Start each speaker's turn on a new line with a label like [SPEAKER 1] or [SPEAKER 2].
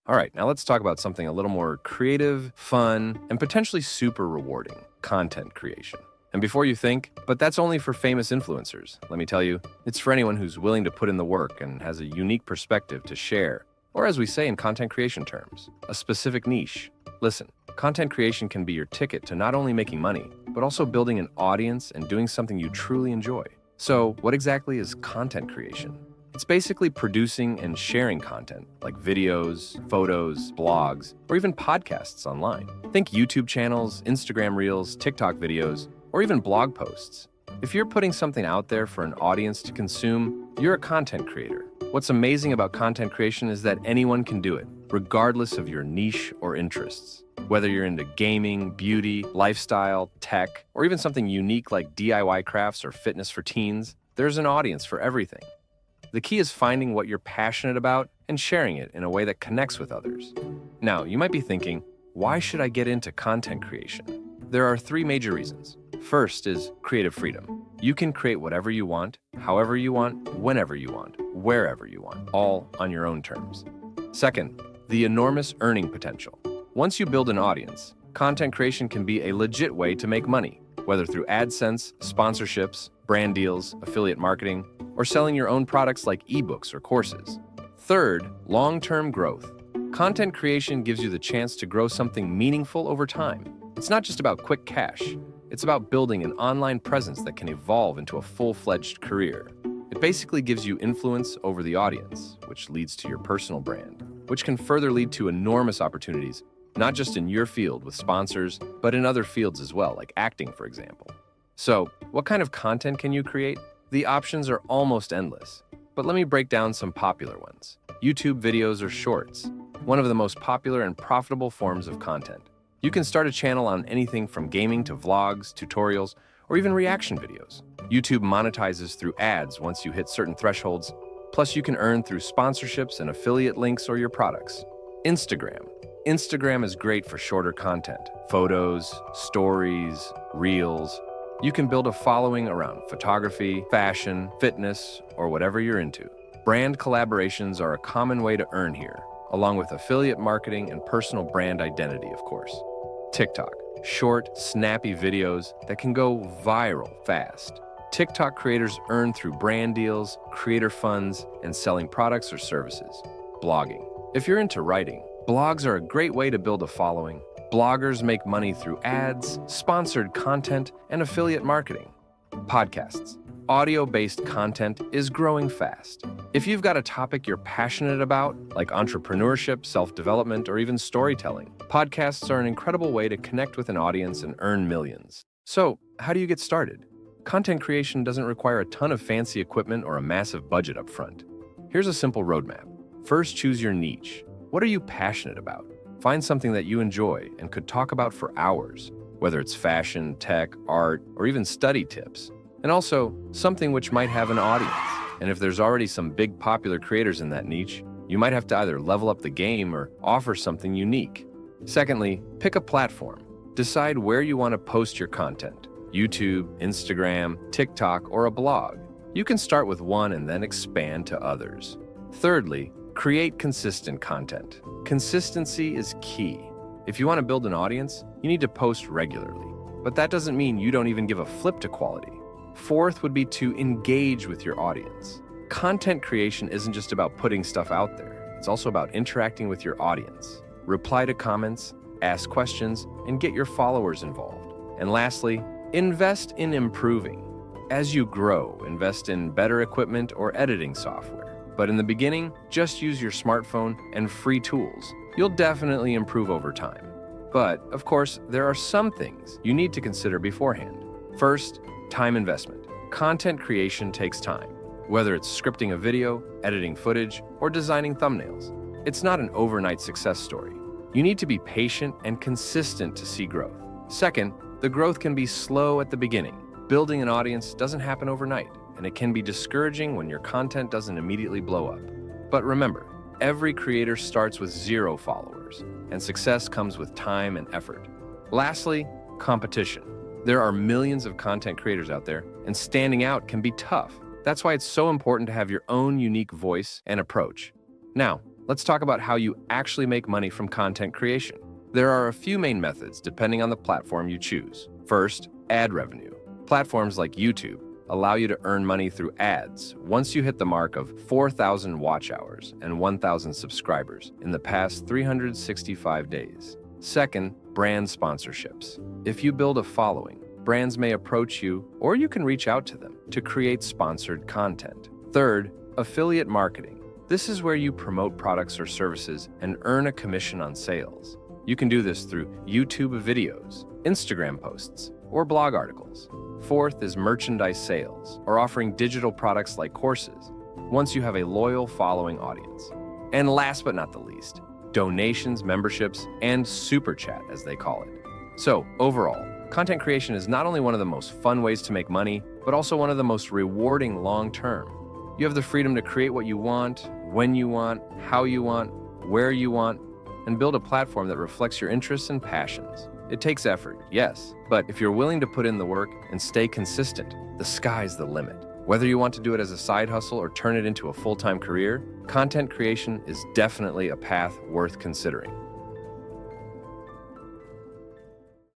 [SPEAKER 1] All right, now let's talk about something a little more creative, fun, and potentially super rewarding: content creation. And before you think, but that's only for famous influencers, let me tell you, it's for anyone who's willing to put in the work and has a unique perspective to share, or as we say in content creation terms, a specific niche. Listen, content creation can be your ticket to not only making money, but also building an audience and doing something you truly enjoy. So, what exactly is content creation? It's basically producing and sharing content like videos, photos, blogs, or even podcasts online. Think YouTube channels, Instagram Reels, TikTok videos, or even blog posts. If you're putting something out there for an audience to consume, you're a content creator. What's amazing about content creation is that anyone can do it, regardless of your niche or interests. Whether you're into gaming, beauty, lifestyle, tech, or even something unique like DIY crafts or fitness for teens, there's an audience for everything. The key is finding what you're passionate about and sharing it in a way that connects with others. Now, you might be thinking, why should I get into content creation? There are 3 major reasons. First is creative freedom. You can create whatever you want, however you want, whenever you want, wherever you want, all on your own terms. Second, the enormous earning potential. Once you build an audience, content creation can be a legit way to make money, whether through AdSense, sponsorships, brand deals, affiliate marketing, or selling your own products like eBooks or courses. Third, long-term growth. Content creation gives you the chance to grow something meaningful over time. It's not just about quick cash. It's about building an online presence that can evolve into a full-fledged career. It basically gives you influence over the audience, which leads to your personal brand, which can further lead to enormous opportunities, not just in your field with sponsors, but in other fields as well, like acting, for example. So, what kind of content can you create? The options are almost endless, but let me break down some popular ones. YouTube videos or shorts, one of the most popular and profitable forms of content. You can start a channel on anything from gaming to vlogs, tutorials, or even reaction videos. YouTube monetizes through ads once you hit certain thresholds, plus you can earn through sponsorships and affiliate links or your products. Instagram. Instagram is great for shorter content, photos, stories, reels. You can build a following around photography, fashion, fitness, or whatever you're into. Brand collaborations are a common way to earn here, along with affiliate marketing and personal brand identity, of course. TikTok. Short, snappy videos that can go viral fast. TikTok creators earn through brand deals, creator funds, and selling products or services. Blogging. If you're into writing, blogs are a great way to build a following. Bloggers make money through ads, sponsored content, and affiliate marketing. Podcasts. Audio-based content is growing fast. If you've got a topic you're passionate about, like entrepreneurship, self-development, or even storytelling, podcasts are an incredible way to connect with an audience and earn millions. So, how do you get started? Content creation doesn't require a ton of fancy equipment or a massive budget up front. Here's a simple roadmap. First, choose your niche. What are you passionate about? Find something that you enjoy and could talk about for hours, whether it's fashion, tech, art, or even study tips. And also, something which might have an audience. And if there's already some big popular creators in that niche, you might have to either level up the game or offer something unique. Secondly, pick a platform. Decide where you want to post your content: YouTube, Instagram, TikTok, or a blog. You can start with one and then expand to others. Thirdly, create consistent content. Consistency is key. If you want to build an audience, you need to post regularly. But that doesn't mean you don't even give a flip to quality. Fourth would be to engage with your audience. Content creation isn't just about putting stuff out there. It's also about interacting with your audience. Reply to comments, ask questions, and get your followers involved. And lastly, invest in improving. As you grow, invest in better equipment or editing software. But in the beginning, just use your smartphone and free tools. You'll definitely improve over time. But, of course, there are some things you need to consider beforehand. First, time investment. Content creation takes time, whether it's scripting a video, editing footage, or designing thumbnails. It's not an overnight success story. You need to be patient and consistent to see growth. Second, the growth can be slow at the beginning. Building an audience doesn't happen overnight, and it can be discouraging when your content doesn't immediately blow up. But remember, every creator starts with 0 followers, and success comes with time and effort. Lastly, competition. There are millions of content creators out there, and standing out can be tough. That's why it's so important to have your own unique voice and approach. Now, let's talk about how you actually make money from content creation. There are a few main methods depending on the platform you choose. First, ad revenue. Platforms like YouTube allow you to earn money through ads once you hit the mark of 4,000 watch hours and 1,000 subscribers in the past 365 days. Second, brand sponsorships. If you build a following, brands may approach you or you can reach out to them to create sponsored content. Third, affiliate marketing. This is where you promote products or services and earn a commission on sales. You can do this through YouTube videos, Instagram posts, or blog articles. Fourth is merchandise sales, or offering digital products like courses, once you have a loyal following audience. And last but not the least, donations, memberships, and super chat, as they call it. So, overall, content creation is not only one of the most fun ways to make money, but also one of the most rewarding long-term. You have the freedom to create what you want, when you want, how you want, where you want, and build a platform that reflects your interests and passions. It takes effort, yes, but if you're willing to put in the work and stay consistent, the sky's the limit. Whether you want to do it as a side hustle or turn it into a full-time career, content creation is definitely a path worth considering.